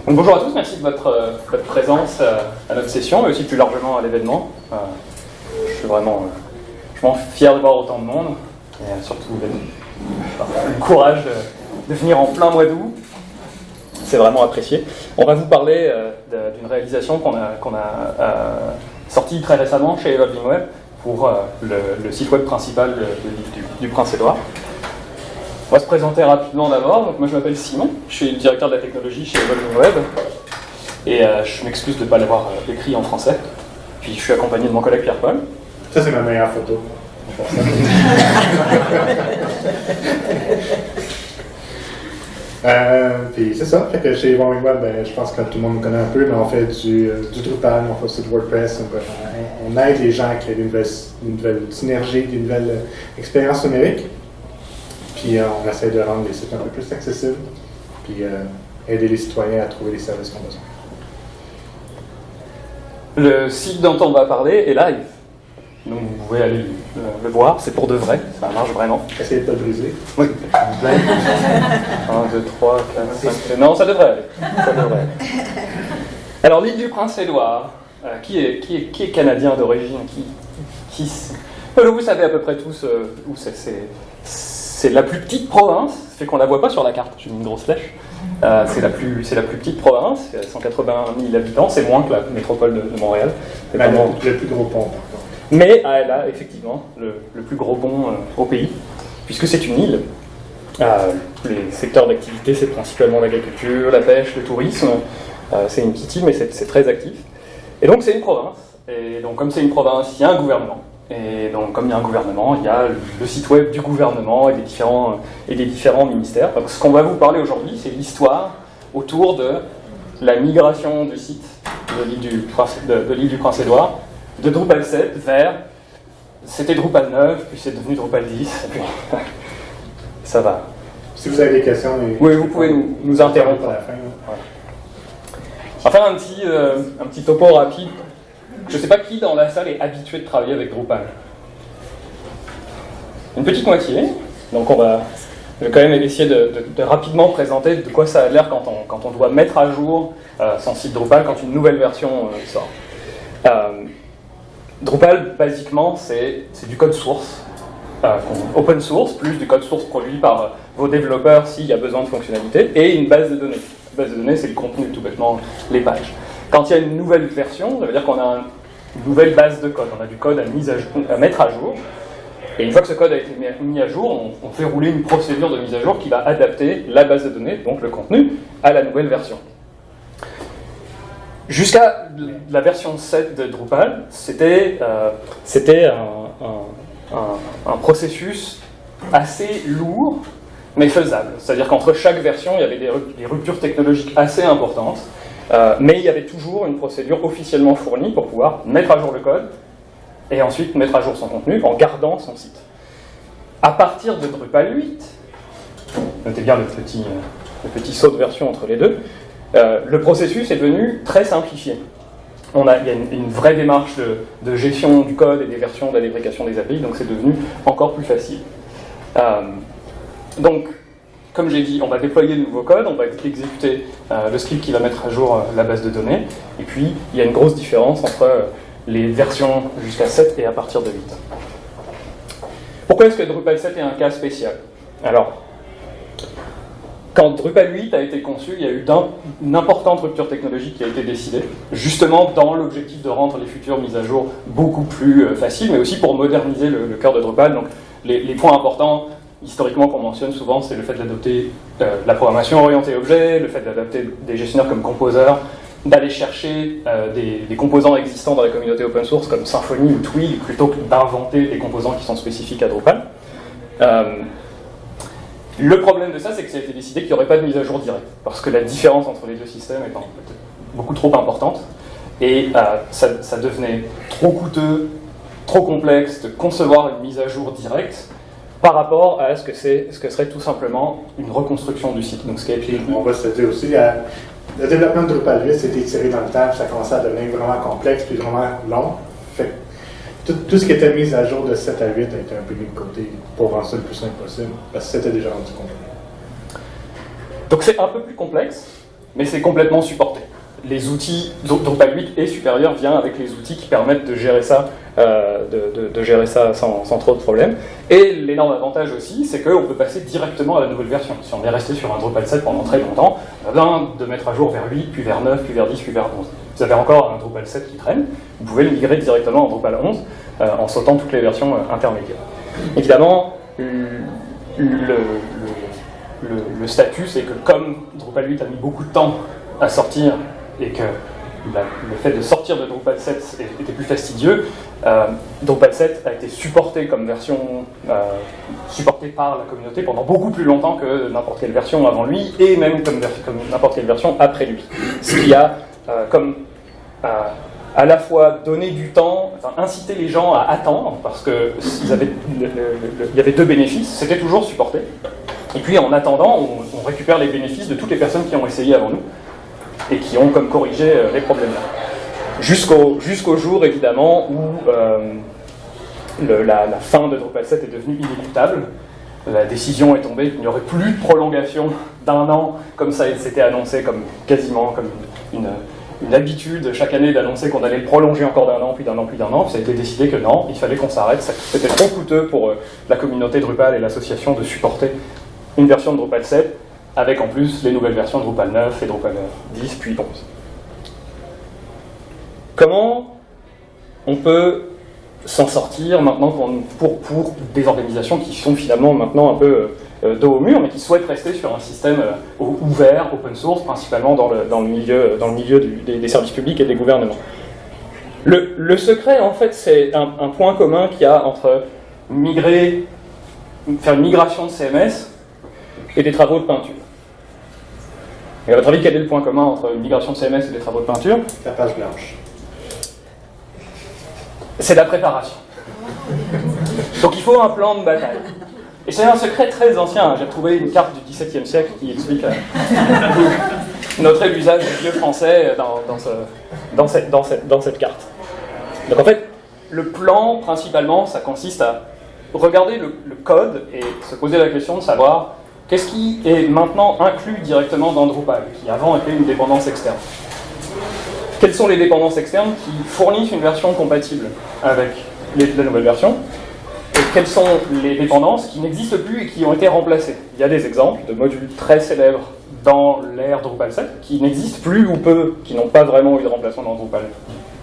Donc, bonjour à tous, merci de votre présence à notre session, mais aussi plus largement à l'événement. Je suis vraiment fier de voir autant de monde, et surtout le courage de venir en plein mois d'août. C'est vraiment apprécié. On va vous parler d'une réalisation qu'on a sortie très récemment chez Evolving Web pour le site web principal du Prince-Édouard. On va se présenter rapidement d'abord. Donc, moi je m'appelle Simon, je suis le directeur de la technologie chez Evolving Web et je m'excuse de ne pas l'avoir écrit en français. Puis je suis accompagné de mon collègue Pierre-Paul. Ça c'est ma meilleure photo. Puis c'est ça, fait que chez Evolving Web, je pense que tout le monde me connaît un peu, mais on fait du Drupal, on fait aussi du WordPress, on aide les gens à créer une nouvelle synergie, une nouvelle expérience numérique. Puis on essaie de rendre les sites un peu plus accessibles, puis aider les citoyens à trouver les services qu'ils ont besoin. Le site dont on va parler est live, donc vous pouvez aller le voir, c'est pour de vrai, ça marche vraiment. Essayez de ne pas le briser. Oui, 1, 2, 3, 4, 5, non, ça devrait aller. Alors l'île du Prince-Édouard, qui est canadien d'origine, vous savez à peu près tous où c'est la plus petite province, c'est qu'on ne la voit pas sur la carte, j'ai mis une grosse flèche. C'est la plus petite province, il y a 180 000 habitants, c'est moins que la métropole de Montréal. Elle a le plus gros pont, par contre. Mais elle a effectivement le plus gros pont au pays, puisque c'est une île. Les secteurs d'activité, c'est principalement l'agriculture, la pêche, le tourisme. C'est une petite île, mais c'est très actif. Et donc c'est une province. Et donc comme c'est une province, il y a un gouvernement. Et donc, comme il y a un gouvernement, il y a le site web du gouvernement et des différents ministères. Donc, ce qu'on va vous parler aujourd'hui, c'est l'histoire autour de la migration du site de l'île du Prince-Édouard, de Drupal 7 vers... C'était Drupal 9, puis c'est devenu Drupal 10, et puis ça va. Si vous avez des questions... Oui, vous pouvez nous interrompre. À la fin. Ouais. On va faire un petit topo rapide. Je ne sais pas qui dans la salle est habitué de travailler avec Drupal. Une petite moitié. Donc je vais quand même essayer de rapidement présenter de quoi ça a l'air quand on doit mettre à jour son site Drupal quand une nouvelle version sort. Drupal, basiquement, c'est du code source, open source, plus du code source produit par vos développeurs s'il y a besoin de fonctionnalités, et une base de données. La base de données, c'est le contenu, tout bêtement, les pages. Quand il y a une nouvelle version, ça veut dire qu'on a une nouvelle base de code. On a du code à mettre à jour. Et une fois que ce code a été mis à jour, on fait rouler une procédure de mise à jour qui va adapter la base de données, donc le contenu, à la nouvelle version. Jusqu'à la version 7 de Drupal, c'était un processus assez lourd, mais faisable. C'est-à-dire qu'entre chaque version, il y avait des ruptures technologiques assez importantes. Mais il y avait toujours une procédure officiellement fournie pour pouvoir mettre à jour le code et ensuite mettre à jour son contenu en gardant son site. À partir de Drupal 8, notez bien le petit saut de version entre les deux, le processus est devenu très simplifié. Il y a une vraie démarche de gestion du code et des versions de la déprécation des API, donc c'est devenu encore plus facile. Donc, comme j'ai dit, on va déployer de nouveaux codes, on va exécuter le script qui va mettre à jour la base de données, et puis il y a une grosse différence entre les versions jusqu'à 7 et à partir de 8. Pourquoi est-ce que Drupal 7 est un cas spécial? Alors, quand Drupal 8 a été conçu, il y a eu une importante rupture technologique qui a été décidée, justement dans l'objectif de rendre les futures mises à jour beaucoup plus faciles, mais aussi pour moderniser le cœur de Drupal. Donc, les points importants, historiquement, qu'on mentionne souvent, c'est le fait d'adopter la programmation orientée objet, le fait d'adapter des gestionnaires comme Composer, d'aller chercher des composants existants dans la communauté open source comme Symfony ou Twig, plutôt que d'inventer des composants qui sont spécifiques à Drupal. Le problème de ça, c'est que ça a été décidé qu'il n'y aurait pas de mise à jour directe, parce que la différence entre les deux systèmes étant beaucoup trop importante, et ça devenait trop coûteux, trop complexe de concevoir une mise à jour directe, par rapport à ce que serait tout simplement une reconstruction du site. Donc, on va se dire aussi, le développement de Drupal 8 s'était étiré dans le temps, ça commençait à devenir vraiment complexe puis vraiment long. Fait tout ce qui était mis à jour de 7 à 8 a été un peu mis de côté pour rendre ça le plus simple possible, parce que c'était déjà rendu complexe. Donc c'est un peu plus complexe, mais c'est complètement supporté. Les outils, Drupal 8 est supérieur, vient avec les outils qui permettent de gérer ça, sans trop de problèmes. Et l'énorme avantage aussi, c'est qu'on peut passer directement à la nouvelle version. Si on est resté sur un Drupal 7 pendant très longtemps, on a besoin de mettre à jour vers 8, puis vers 9, puis vers 10, puis vers 11. Vous avez encore un Drupal 7 qui traîne, vous pouvez le migrer directement en Drupal 11 en sautant toutes les versions intermédiaires. Évidemment, le statut, c'est que comme Drupal 8 a mis beaucoup de temps à sortir et que le fait de sortir de Drupal 7 était plus fastidieux, Drupal 7 a été supporté comme version supportée par la communauté pendant beaucoup plus longtemps que n'importe quelle version avant lui, et même comme n'importe quelle version après lui. Ce qui a à la fois donné du temps, incité les gens à attendre, parce que il y avait deux bénéfices, c'était toujours supporté, et puis en attendant, on récupère les bénéfices de toutes les personnes qui ont essayé avant nous, et qui ont comme corrigé les problèmes là. Jusqu'au jour, évidemment, où la fin de Drupal 7 est devenue inéluctable. La décision est tombée qu'il n'y aurait plus de prolongation d'1 an, comme ça c'était annoncé quasiment comme une habitude chaque année d'annoncer qu'on allait le prolonger encore d'1 an, puis d'1 an, puis d'1 an. Puis ça a été décidé que non, il fallait qu'on s'arrête. C'était trop coûteux pour la communauté Drupal et l'association de supporter une version de Drupal 7, avec en plus les nouvelles versions de Drupal 9 et Drupal 10, puis 11. Comment on peut s'en sortir maintenant pour des organisations qui sont finalement maintenant un peu dos au mur, mais qui souhaitent rester sur un système ouvert, open source, principalement dans le milieu des services publics et des gouvernements. Le secret, en fait, c'est un point commun qu'il y a entre faire une migration de CMS et des travaux de peinture. Et à votre avis, quel est le point commun entre une migration de CMS et des travaux de peinture? La page blanche. C'est la préparation. Donc il faut un plan de bataille. Et c'est un secret très ancien. J'ai retrouvé une carte du XVIIe siècle qui explique notre usage du vieux français dans cette carte. Donc en fait, le plan, principalement, ça consiste à regarder le code et se poser la question de savoir qu'est-ce qui est maintenant inclus directement dans Drupal, qui avant était une dépendance externe. Quelles sont les dépendances externes qui fournissent une version compatible avec la nouvelle version? Et quelles sont les dépendances qui n'existent plus et qui ont été remplacées? Il y a des exemples de modules très célèbres dans l'ère Drupal 7 qui n'existent plus ou peu, qui n'ont pas vraiment eu de remplacement dans Drupal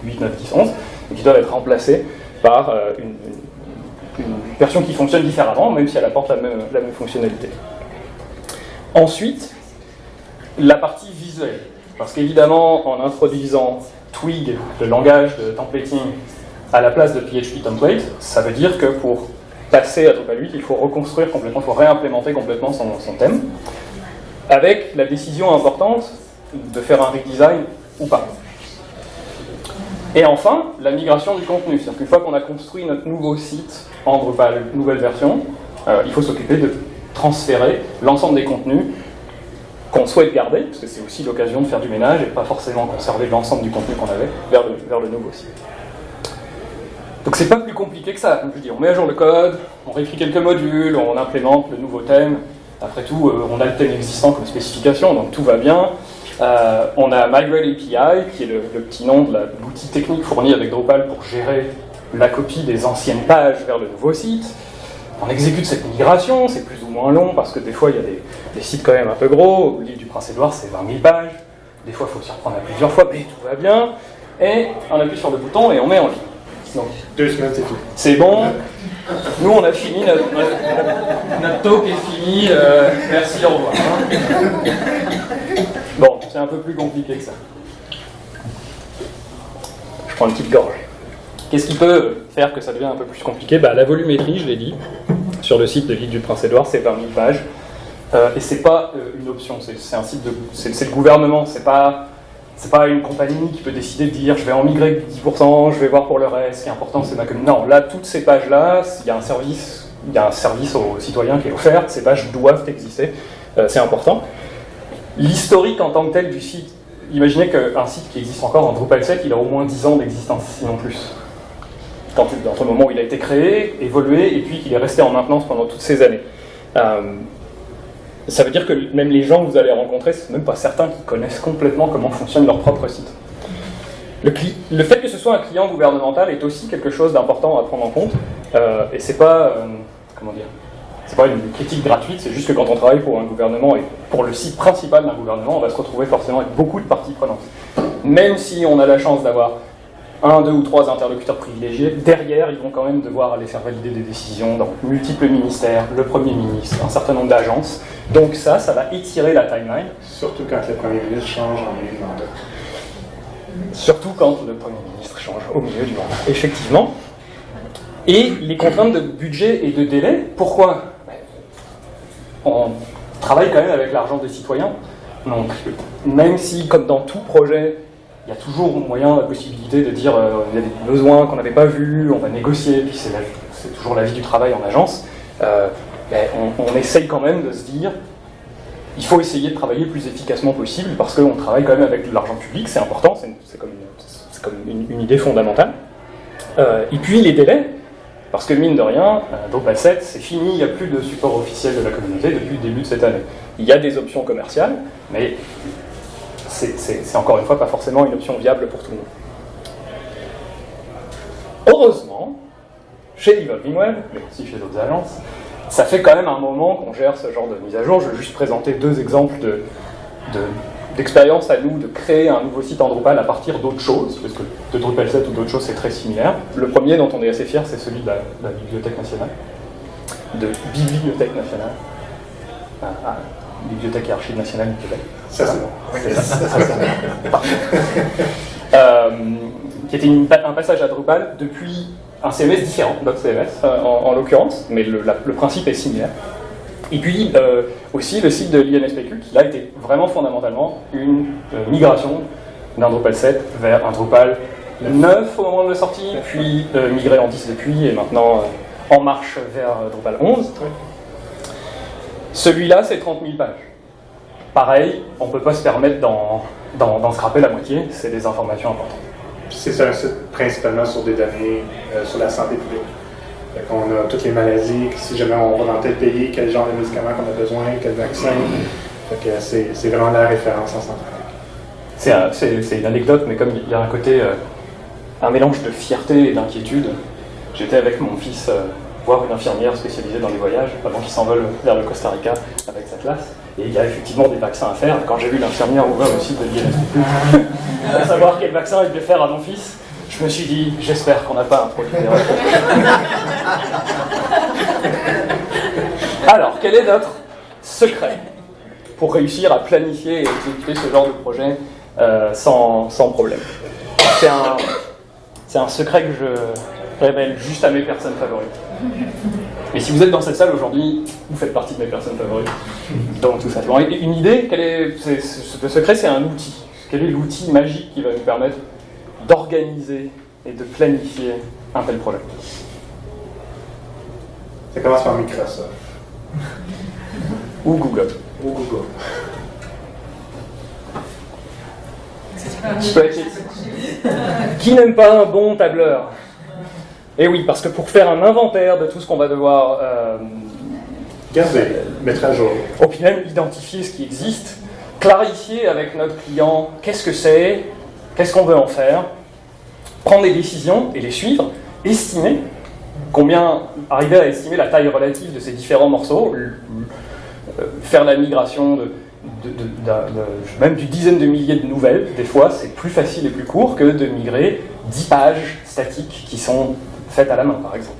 8, 9, 10, 11, et qui doivent être remplacés par une version qui fonctionne différemment, même si elle apporte la même fonctionnalité. Ensuite, la partie visuelle. Parce qu'évidemment, en introduisant Twig, le langage de templating, à la place de PHP template, ça veut dire que pour passer à Drupal 8, il faut reconstruire complètement, il faut réimplémenter complètement son thème, avec la décision importante de faire un redesign ou pas. Et enfin, la migration du contenu. C'est-à-dire qu'une fois qu'on a construit notre nouveau site en Drupal, nouvelle version, il faut s'occuper de transférer l'ensemble des contenus qu'on souhaite garder, parce que c'est aussi l'occasion de faire du ménage et pas forcément conserver l'ensemble du contenu qu'on avait vers le nouveau site. Donc c'est pas plus compliqué que ça. Comme je dis, on met à jour le code, on réécrit quelques modules, on implémente le nouveau thème. Après tout, on a le thème existant comme spécification, donc tout va bien. On a Migrate API, qui est le petit nom de l'outil technique fourni avec Drupal pour gérer la copie des anciennes pages vers le nouveau site. On exécute cette migration, c'est plus ou moins long parce que des fois il y a des sites quand même un peu gros. L'île du Prince-Édouard, c'est 20 000 pages. Des fois il faut s'y reprendre à plusieurs fois, mais tout va bien. Et on appuie sur le bouton et on met en ligne. Donc, 2 semaines, c'est tout. C'est bon. Nous on a fini, notre talk est fini. Merci, au revoir. Bon, c'est un peu plus compliqué que ça. Je prends une petite gorge. Qu'est-ce qui peut faire que ça devient un peu plus compliqué? La volumétrie, je l'ai dit, sur le site de l'île du Prince-Édouard, c'est 20 000 pages. Et c'est pas une option, c'est un site c'est le gouvernement, c'est pas une compagnie qui peut décider de dire je vais en migrer 10%, je vais voir pour le reste, ce qui est important c'est ma commune. Non, là, toutes ces pages-là, il y a un service aux citoyens qui est offert, ces pages doivent exister, c'est important. L'historique en tant que tel du site, imaginez qu'un site qui existe encore en Drupal 7, il a au moins 10 ans d'existence, sinon plus. Entre le moment où il a été créé, évolué, et puis qu'il est resté en maintenance pendant toutes ces années. Ça veut dire que même les gens que vous allez rencontrer, c'est même pas certains qui connaissent complètement comment fonctionne leur propre site. Le fait que ce soit un client gouvernemental est aussi quelque chose d'important à prendre en compte, et c'est pas, comment dire, c'est pas une critique gratuite, c'est juste que quand on travaille pour un gouvernement et pour le site principal d'un gouvernement, on va se retrouver forcément avec beaucoup de parties prenantes. Même si on a la chance d'avoir 1, 2 ou 3 interlocuteurs privilégiés, derrière, ils vont quand même devoir aller faire valider des décisions dans multiples ministères, le Premier ministre, un certain nombre d'agences. Donc ça va étirer la timeline. Surtout quand le Premier ministre change en milieu de mandat. Surtout quand le Premier ministre change au milieu du mandat, effectivement. Et les contraintes de budget et de délai, pourquoi ? On travaille quand même avec l'argent des citoyens. Donc, même si, comme dans tout projet, il y a toujours moyen, la possibilité de dire il y a des besoins qu'on n'avait pas vus, on va négocier, puis c'est toujours la vie du travail en agence, on essaye quand même de se dire il faut essayer de travailler le plus efficacement possible parce qu'on travaille quand même avec de l'argent public, c'est important, c'est comme une idée fondamentale. Et puis les délais, parce que mine de rien, Drupal 7, c'est fini, il n'y a plus de support officiel de la communauté depuis le début de cette année. Il y a des options commerciales, mais c'est encore une fois pas forcément une option viable pour tout le monde. Heureusement, chez Evolving Web, mais aussi chez d'autres agences, ça fait quand même un moment qu'on gère ce genre de mise à jour. Je vais juste présenter 2 exemples d'expérience à nous de créer un nouveau site en Drupal à partir d'autres choses, parce que de Drupal 7 ou d'autres choses c'est très similaire. Le premier dont on est assez fier, c'est celui de la Bibliothèque nationale, de Bibliothèque nationale. Bibliothèque et Archives nationales du Québec. Ça, c'est bon. C'est ça. Qui était un passage à Drupal depuis un CMS différent, d'autres CMS en l'occurrence, mais le principe est similaire. Et puis aussi le site de l'INSPQ, qui là était vraiment fondamentalement une migration d'un Drupal 7 vers un Drupal 9 au moment de la sortie, puis migré en 10 depuis, et maintenant en marche vers Drupal 11. Celui-là, c'est 30 000 pages. Pareil, on ne peut pas se permettre d'en scraper la moitié, c'est des informations importantes. C'est un site principalement sur des données sur la santé publique. On a toutes les maladies, si jamais on va dans tel pays, quel genre de médicaments qu'on a besoin, quel vaccin. C'est vraiment la référence en santé. C'est une anecdote, mais comme il y a un côté, un mélange de fierté et d'inquiétude, j'étais avec mon fils voir une infirmière spécialisée dans les voyages avant qu'il s'envole vers le Costa Rica avec sa classe. Et il y a effectivement des vaccins à faire. Quand j'ai vu l'infirmière ouvrir le site de l'INSPQ pour savoir quel vaccin il devait faire à mon fils, je me suis dit, j'espère qu'on n'a pas un produit d'erreur. Alors, quel est notre secret pour réussir à planifier et exécuter ce genre de projet sans problème ? C'est un secret que je révèle juste à mes personnes favorites. Et si vous êtes dans cette salle aujourd'hui, vous faites partie de mes personnes favorites. Donc tout ça. Bon, une idée, le secret, c'est un outil. Quel est l'outil magique qui va nous permettre d'organiser et de planifier un tel projet? Ça commence par Microsoft. Ou Google. Ou Google. Qui n'aime pas un bon tableur? Et oui, parce que pour faire un inventaire de tout ce qu'on va devoir mettre à jour, au final identifier ce qui existe, clarifier avec notre client qu'est-ce que c'est, qu'est-ce qu'on veut en faire, prendre des décisions et les suivre, estimer arriver à estimer la taille relative de ces différents morceaux, faire la migration même d'une dizaine de milliers de nouvelles. Des fois, c'est plus facile et plus court que de migrer 10 pages statiques qui sont faites à la main, par exemple.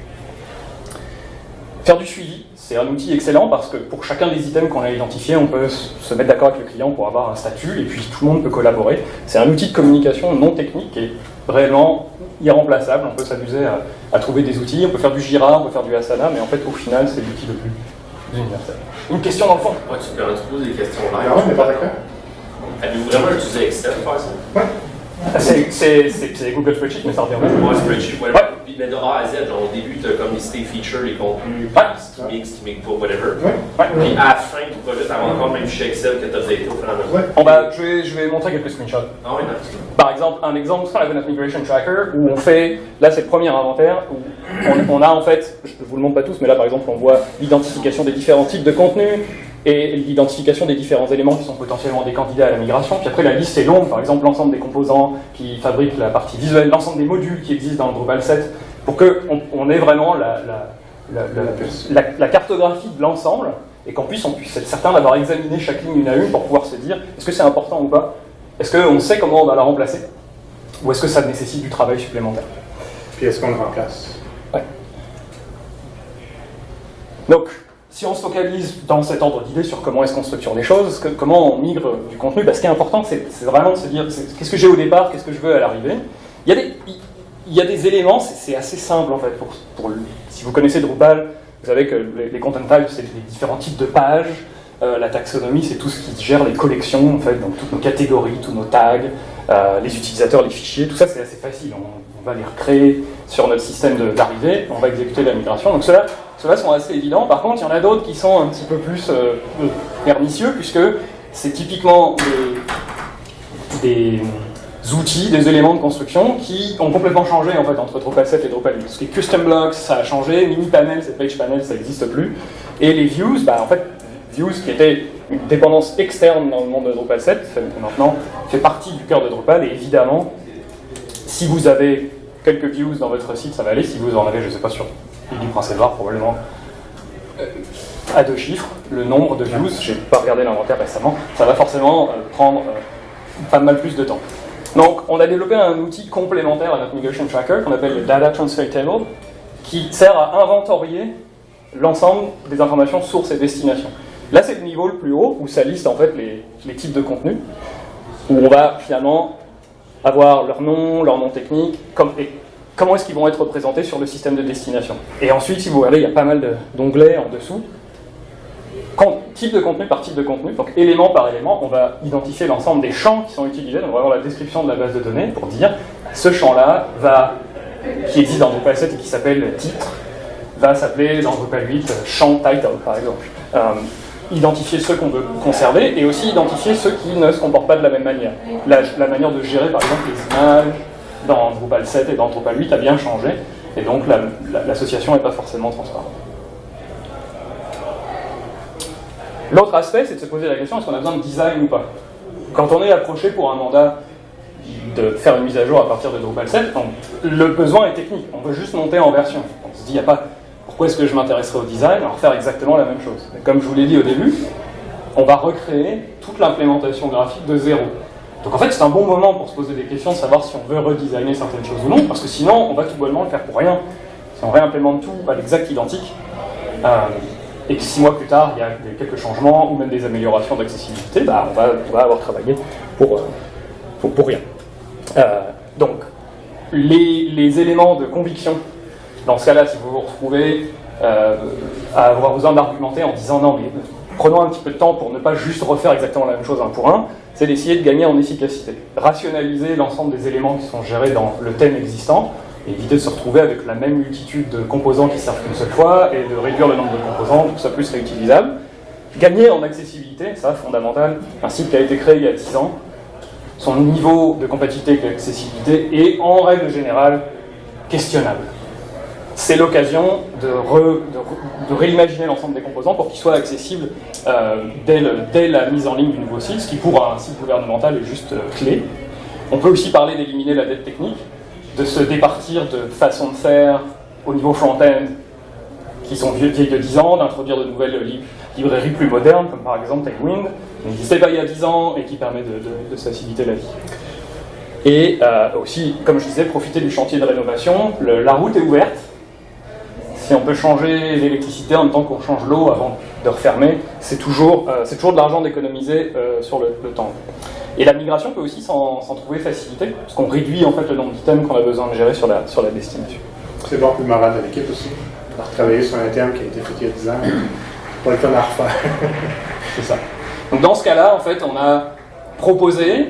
Faire du suivi, c'est un outil excellent parce que pour chacun des items qu'on a identifiés, on peut se mettre d'accord avec le client pour avoir un statut et puis tout le monde peut collaborer. C'est un outil de communication non technique et vraiment irremplaçable. On peut s'amuser à trouver des outils, on peut faire du Jira, on peut faire du Asana, mais en fait, au final, c'est l'outil le plus universel. Une question dans le fond? Ouais, tu peux te poser des questions live. Non, mais pas d'accord. Avez-vous vraiment utilisé Excel pour faire ça? Ouais. C'est Google Spreadsheet, mais ça revient même. Ouais, Spreadsheet, whatever. Ouais. Mais de A à Z, genre, au début, tu as comme listé features, les contenus, ce qui mixe pas, whatever. Ouais. Puis à la fin du projet, tu as encore même fichier Excel que tu as updaté au fur et à mesure. Je vais montrer quelques screenshots. Ah oui, d'accord. Par exemple, un exemple sur la Venus Migration Tracker où on fait, là c'est le premier inventaire, où on a en fait, je ne vous le montre pas tous, mais là par exemple on voit l'identification des différents types de contenus, et l'identification des différents éléments qui sont potentiellement des candidats à la migration. Puis après, la liste est longue, par exemple l'ensemble des composants qui fabriquent la partie visuelle, l'ensemble des modules qui existent dans le Drupal 7, pour qu'on ait vraiment la cartographie de l'ensemble, et qu'on puisse être certain d'avoir examiné chaque ligne une à une pour pouvoir se dire est-ce que c'est important ou pas, est-ce qu'on sait comment on va la remplacer, ou est-ce que ça nécessite du travail supplémentaire. Puis est-ce qu'on le remplace? Ouais. Donc, si on se focalise dans cet ordre d'idées sur comment est-ce qu'on structure les choses, comment on migre du contenu, ce qui est important, c'est vraiment de se dire qu'est-ce que j'ai au départ, qu'est-ce que je veux à l'arrivée. Il y a des éléments, c'est assez simple en fait. Si vous connaissez Drupal, vous savez que les content types, c'est les différents types de pages. La taxonomie, c'est tout ce qui gère les collections, en fait, donc toutes nos catégories, tous nos tags, les utilisateurs, les fichiers, tout ça c'est assez facile. On va les recréer sur notre système d'arrivée, on va exécuter la migration. Donc ceux-là sont assez évidents. Par contre, il y en a d'autres qui sont un petit peu plus pernicieux, puisque c'est typiquement des outils, des éléments de construction qui ont complètement changé en fait entre Drupal 7 et Drupal 8. Ce qui est custom blocks, ça a changé, mini panel, c'est page panel, ça n'existe plus. Et les views, en fait, views qui était une dépendance externe dans le monde de Drupal 7, maintenant fait partie du cœur de Drupal, et évidemment, si vous avez quelques views dans votre site, ça va aller. Si vous en avez, je ne sais pas, sur Lily Prince Édouard, probablement à 2 chiffres, le nombre de views, je n'ai pas regardé l'inventaire récemment, ça va forcément prendre pas mal plus de temps. Donc, on a développé un outil complémentaire à notre Migration Tracker qu'on appelle le Data Transfer Table, qui sert à inventorier l'ensemble des informations sources et destination. Là, c'est le niveau le plus haut, où ça liste en fait les types de contenus, où on va finalement avoir leur nom technique, et comment est-ce qu'ils vont être représentés sur le système de destination. Et ensuite, si vous regardez, il y a pas mal d'onglets en dessous. Type de contenu par type de contenu, donc élément par élément, on va identifier l'ensemble des champs qui sont utilisés, donc on va avoir la description de la base de données pour dire ce champ-là qui existe dans Drupal 7 et qui s'appelle titre, va s'appeler dans Drupal 8 champ title par exemple. Identifier ceux qu'on veut conserver et aussi identifier ceux qui ne se comportent pas de la même manière. La manière de gérer par exemple les images dans Drupal 7 et dans Drupal 8 a bien changé et donc l'association n'est pas forcément transparente. L'autre aspect, c'est de se poser la question, est-ce qu'on a besoin de design ou pas? Quand on est approché pour un mandat de faire une mise à jour à partir de Drupal 7, le besoin est technique, on veut juste monter en version. On se dit, il n'y a pas, pourquoi est-ce que je m'intéresserai au design? Alors faire exactement la même chose. Et comme je vous l'ai dit au début, on va recréer toute l'implémentation graphique de zéro. Donc en fait, c'est un bon moment pour se poser des questions, de savoir si on veut redesigner certaines choses ou non, parce que sinon, on va tout bonnement le faire pour rien. Si on réimplémente tout à l'exact identique, et que 6 mois plus tard, il y a quelques changements ou même des améliorations d'accessibilité, on va avoir travaillé pour rien. Donc, les éléments de conviction, dans ce cas-là, si vous vous retrouvez à avoir besoin d'argumenter en disant non, mais prenons un petit peu de temps pour ne pas juste refaire exactement la même chose un pour un, c'est d'essayer de gagner en efficacité. Rationaliser l'ensemble des éléments qui sont gérés dans le thème existant, et éviter de se retrouver avec la même multitude de composants qui servent qu'une seule fois, et de réduire le nombre de composants pour que ça puisse être réutilisable. Gagner en accessibilité, ça fondamental, un site qui a été créé il y a 10 ans, son niveau de compatibilité avec l'accessibilité est en règle générale questionnable. C'est l'occasion de réimaginer l'ensemble des composants pour qu'ils soient accessibles dès la mise en ligne du nouveau site, ce qui pour un site gouvernemental est juste clé. On peut aussi parler d'éliminer la dette technique, de se départir de façons de faire au niveau front-end qui sont vieilles de 10 ans, d'introduire de nouvelles librairies plus modernes, comme par exemple Tailwind, qui n'existait pas il y a 10 ans et qui permet de faciliter la vie. Et aussi, comme je disais, profiter du chantier de rénovation. La route est ouverte. Si on peut changer l'électricité en même temps qu'on change l'eau avant de refermer, c'est toujours de l'argent d'économiser sur le temps. Et la migration peut aussi s'en trouver facilité, parce qu'on réduit en fait le nombre d'items qu'on a besoin de gérer sur la destination. C'est bon pour le moral de l'équipe aussi. On a retravaillé sur un thème qui a été fait il y a 10 ans, pas le fun à refaire. C'est ça. Donc dans ce cas-là, en fait, on a proposé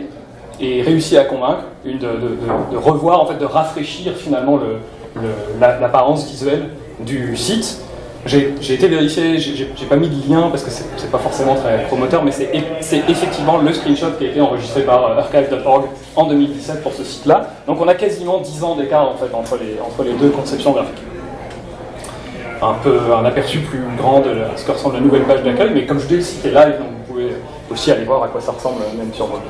et réussi à convaincre de revoir, en fait, de rafraîchir finalement l'apparence visuelle du site. J'ai été vérifié, j'ai pas mis de lien parce que c'est pas forcément très promoteur, mais c'est effectivement le screenshot qui a été enregistré par archive.org en 2017 pour ce site-là. Donc on a quasiment 10 ans d'écart en fait, entre les deux conceptions graphiques. un aperçu plus grand de ce que ressemble la nouvelle page d'accueil, mais comme je dis, c'était live, donc vous pouvez aussi aller voir à quoi ça ressemble même sur votre.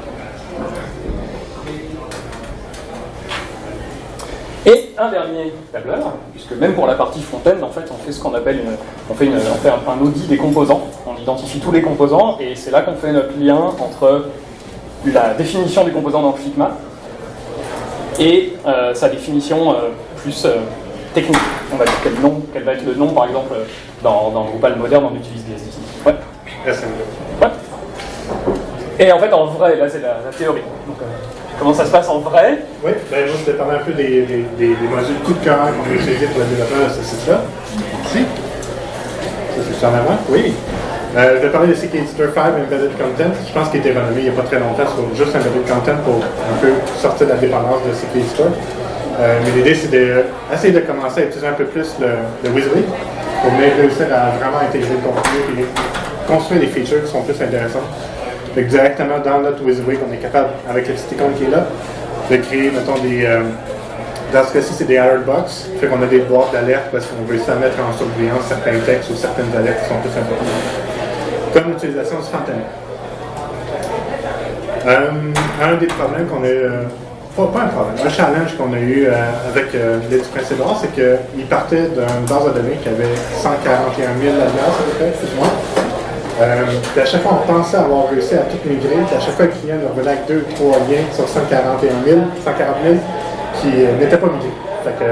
Et un dernier tableur, puisque même pour la partie front-end, en fait, on fait ce qu'on appelle on fait un audit des composants. On identifie tous les composants, et c'est là qu'on fait notre lien entre la définition du composant dans Figma et sa définition plus technique. On va dire quel va être le nom, par exemple, dans Drupal moderne, on utilise des outils. Ouais. Ouais. Et en fait, en vrai, là, c'est la théorie. Donc, comment ça se passe en vrai? Oui, ben, moi, je vais parler un peu des modules coup de cœur qu'on a utilisés pour le développement de ce site-là. Ici. Ça, c'est en avant. Oui. Je vais parler de CK Editor 5 Embedded Content. Je pense qu'il était renommé il n'y a pas très longtemps sur juste Embedded Content pour un peu sortir de la dépendance de CK Editor. Mais l'idée, c'est d'essayer de commencer à utiliser un peu plus le WYSIWYG pour réussir à vraiment intégrer le contenu et construire des features qui sont plus intéressantes. Donc, directement dans notre WYSIWYG, on est capable, avec le petit icône qui est là, de créer, mettons, dans ce cas-ci, c'est des alert box. Fait qu'on a des boîtes d'alerte parce qu'on veut ça mettre en surveillance certains textes ou certaines alertes qui sont plus importantes. Comme l'utilisation du front-end. Un des problèmes qu'on a eu, pas un problème, un challenge qu'on a eu avec l'étude principale, c'est qu'il partait d'une base de données qui avait 141 000 alias à peu près, plus ou moins. Puis à chaque fois, on pensait avoir réussi à tout migrer, puis à chaque fois, le client nous revenait avec 2-3 liens sur 140 000 qui n'étaient pas migrés. Fait que,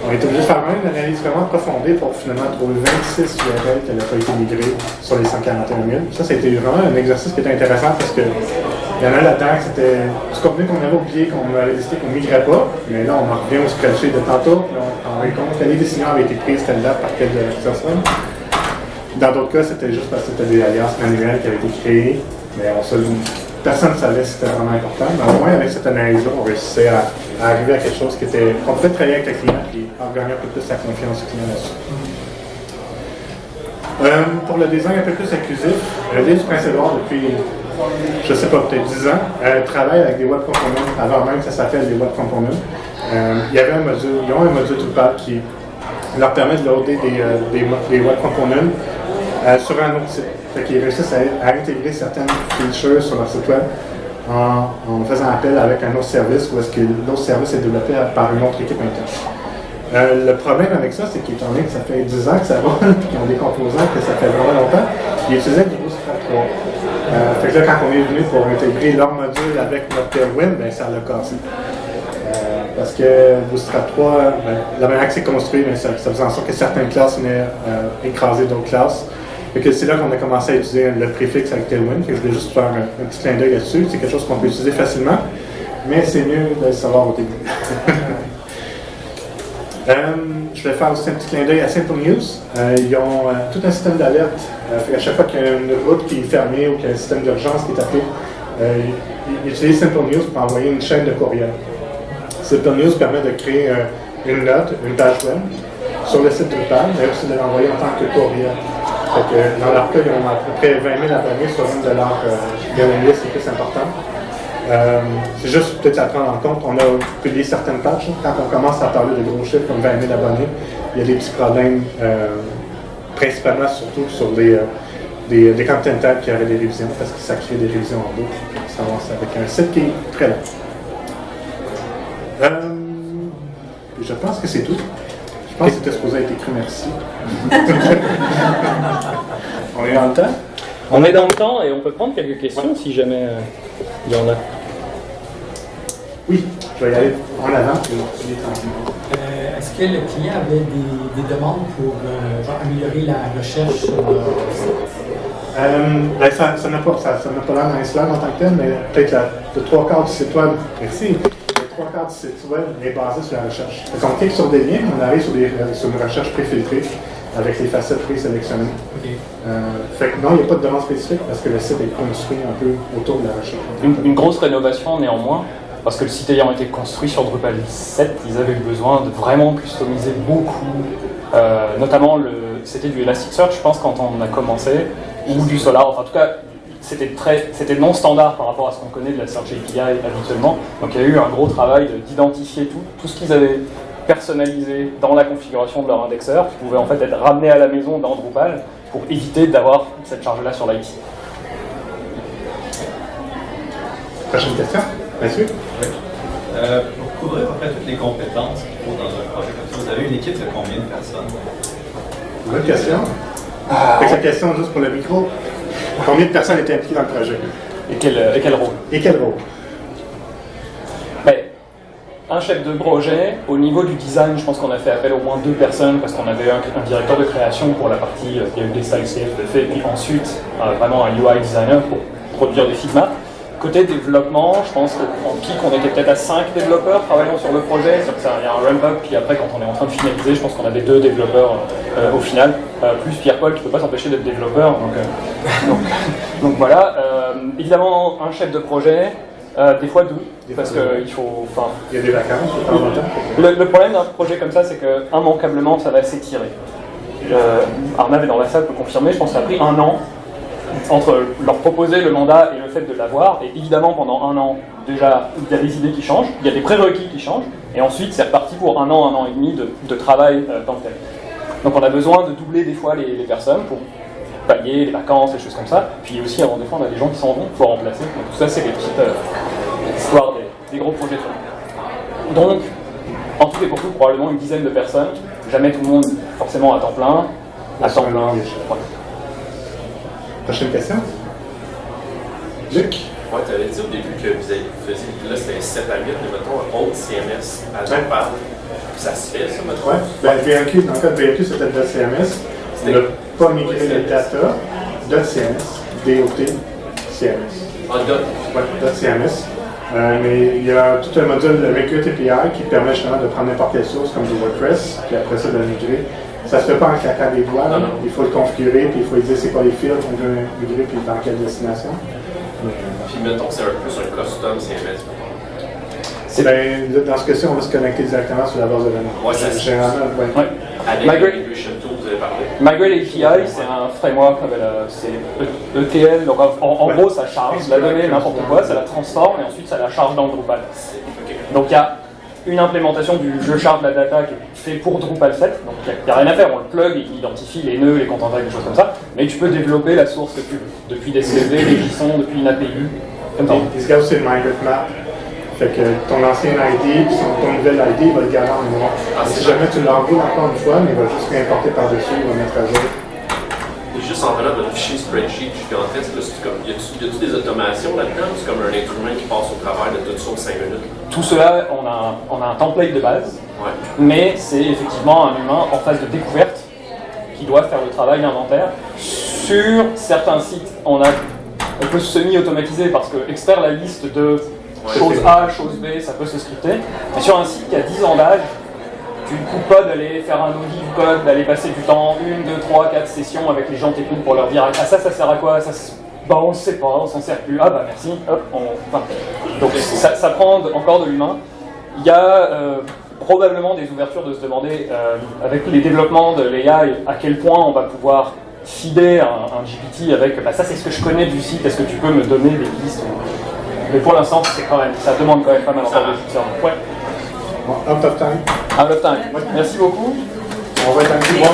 on est obligé de faire une analyse vraiment approfondie pour finalement trouver 26 URL qui n'avaient pas été migrés sur les 141 000. Ça, c'était vraiment un exercice qui était intéressant parce que il y en a là-dedans que c'était du contenu qu'on avait oublié, qu'on avait décidé qu'on ne migrait pas, mais là, on en revient au spreadsheet de tantôt, puis on rend compte que les décisions avaient été prises telle date par quelle personne. Dans d'autres cas, c'était juste parce que c'était des alias manuels qui avaient été créés, mais personne ne savait si c'était vraiment important. Mais au moins, avec cette analyse-là, on réussissait à arriver à quelque chose qu'on pouvait travailler avec le client et en gagner un peu plus la confiance du client là-dessus. Pour le design un peu plus inclusif, l'idée du principal depuis, je ne sais pas, peut-être 10 ans, travaille avec des web components, avant même que ça s'appelle des web components. Ils ont un module Drupal qui leur permet de loader des web components sur un autre site. Fait qu'ils réussissent à intégrer certaines features sur leur site web en faisant appel avec un autre service ou est-ce que l'autre service est développé par une autre équipe interne. Le problème avec ça, c'est qu'étant donné que ça fait 10 ans que ça roule et qu'ils ont des composants que ça fait vraiment longtemps, ils utilisaient du Bootstrap 3. Fait que là, quand on est venu pour intégrer leur module avec notre Tailwind, ben, ça l'a cassé. Parce que Bootstrap 3, la manière que c'est construit, ça faisait en sorte que certaines classes venaient écraser d'autres classes. Et que c'est là qu'on a commencé à utiliser le préfixe avec Tailwind, que je voulais juste faire un petit clin d'œil là-dessus. C'est quelque chose qu'on peut utiliser facilement, mais c'est mieux de le savoir au début. Je vais faire aussi un petit clin d'œil à Simple News. Ils ont tout un système d'alerte. À chaque fois qu'il y a une route qui est fermée ou qu'il y a un système d'urgence qui est appelé, ils utilisent Simple News pour envoyer une chaîne de courriel. Simple News permet de créer une note, une page web sur le site Drupal, mais aussi de l'envoyer en tant que courriel. Fait que dans leur cas, ils ont à peu près 20 000 abonnés sur une de leurs mailing lists, c'est plus important. C'est juste peut-être à prendre en compte. On a publié certaines pages. Quand on commence à parler de gros chiffres comme 20 000 abonnés, il y a des petits problèmes, principalement surtout sur des content tags qui auraient des révisions, parce que ça crée des révisions en boucle. Ça avance avec un site qui est très long. Je pense que c'est tout. Je pense que c'était supposé être écrit merci. On est dans le temps? On est dans le temps et on peut prendre quelques questions si jamais il y en a. Oui, je vais y aller en avant. Est-ce que le client avait des demandes pour améliorer la recherche? Ça n'a pas l'air dans l'Islande en tant que tel, mais peut-être le 3/4 du site web. Merci. Le 3/4 du site web est basé sur la recherche. Quand on clique sur des liens, on arrive sur une recherche préfiltrée avec les facettes présélectionnées. Okay. Fait que non, il n'y a pas de demande spécifique parce que le site est construit un peu autour de la recherche. Une grosse rénovation néanmoins, parce que le site ayant été construit sur Drupal 7, ils avaient eu besoin de vraiment customiser beaucoup, notamment c'était du Elasticsearch, je pense, quand on a commencé, ou du Solar, enfin en tout cas, c'était non standard par rapport à ce qu'on connaît de la Search API habituellement. Donc il y a eu un gros travail d'identifier tout ce qu'ils avaient personnalisés dans la configuration de leur indexeur, qui pouvaient en fait être ramenés à la maison dans Drupal pour éviter d'avoir cette charge-là sur l'IT. Prochaine question. Monsieur? Oui. Pour couvrir à peu près toutes les compétences qu'il faut dans un projet comme ça, vous avez une équipe de combien de personnes? Bonne question. Avec la question juste pour le micro. Combien de personnes étaient impliquées dans le projet? Et quel rôle? Et quel rôle? Ben, un chef de projet, au niveau du design, je pense qu'on a fait appel au moins 2 personnes parce qu'on avait un directeur de création pour la partie, il y a eu des styles CF de fait, et puis ensuite vraiment un UI designer pour produire des Figma. Côté développement, je pense qu'en peak, on était peut-être à 5 développeurs travaillant sur le projet, c'est-à-dire qu'il y a un ramp-up, puis après, quand on est en train de finaliser, je pense qu'on avait 2 développeurs au final, plus Pierre-Paul qui ne peut pas s'empêcher d'être développeur. Donc voilà, évidemment, un chef de projet, des fois 2, parce qu'il faut... Il y a des vacances de temps en temps. Le problème d'un projet comme ça, c'est que immanquablement, ça va s'étirer. Arnav est dans la salle, peut confirmer, je pense que ça a pris 1 an entre leur proposer le mandat et le fait de l'avoir, et évidemment pendant 1 an, déjà, il y a des idées qui changent, il y a des prérequis qui changent, et ensuite c'est reparti pour 1 an et demi de travail tant que tel. Donc on a besoin de doubler des fois les personnes pour pallier les vacances, des choses comme ça, puis aussi avant des fois on a des gens qui s'en vont, il faut remplacer, donc tout ça c'est les petites histoires des gros projets. Donc, en tout et pour tout, probablement une dizaine de personnes, jamais tout le monde forcément à temps plein, à temps plein. Ouais. Prochaine question. Luc? Ouais, tu avais dit au début que vous faisiez, là c'était 7 à 8, mais mettons un autre CMS à Drupal. Ça se fait, ça, mettons? Oui, ben, VNQ, dans le cas de VNQ, c'était .cms. On n'a pas migré les data. .cms, DOT, CMS. Ah, dot? Oui, .cms. Mais il y a tout un module de Make API qui permet justement de prendre n'importe quelle source comme du WordPress, puis après ça de le migrer. Ça se fait pas en claquant des doigts, non. Il faut le configurer, puis il faut lui dire c'est quoi les fils qu'on veut migrer, puis dans quelle destination. Puis mettons que c'est un plus un custom CMS. Ben, dans ce cas-ci, on va se connecter directement sur la base de données. Ouais, c'est généralement. Ouais. Ouais. Avec Migration Tool, vous avez parlé. Migrate API, c'est un framework, c'est ETL, donc en gros ça charge la donnée n'importe quoi, ça la transforme et ensuite ça la charge dans Drupal. Donc il y a une implémentation du je charge la data qui est fait pour Drupal 7, donc il n'y a rien à faire, on le plug et il identifie les nœuds, les content tags, des choses comme ça, mais tu peux développer la source que tu veux, depuis des CV, des JSON, depuis une API, comme ça. Il se garde aussi le migrate map. Fait que ton ancien ID et ton nouvel ID va le garder en mémoire. Si jamais tu l'enroules encore une fois, mais il va juste réimporter par-dessus, il va mettre à jour. Et juste en venant de fichier spreadsheet gigantesque, y a-t-il des automations là-dedans? C'est comme un être humain qui passe au travers de tout ça en 5 minutes? Tout cela, on a un template de base, Ouais. mais c'est effectivement un humain en phase de découverte qui doit faire le travail d'inventaire. Sur certains sites, on peut semi-automatiser parce que extraire la liste de chose A, chose B, ça peut se scripter. Mais sur un site qui a 10 ans d'âge, tu ne coupes pas d'aller faire un audit du code, d'aller passer du temps, 1, 2, 3, 4 sessions avec les gens techniques pour leur dire « Ah ça sert à quoi ça, bah on ne sait pas, on s'en sert plus. Ah bah merci. » Hop, donc ça prend encore de l'humain. Il y a probablement des ouvertures de se demander, avec les développements de l'AI, à quel point on va pouvoir feeder un GPT avec bah, « Ça c'est ce que je connais du site, est-ce que tu peux me donner des pistes ?» Mais pour l'instant, ça demande quand même pas mal encore de features. Ouais. Bon, out of time. Out of time. Merci beaucoup. On va être un petit bon.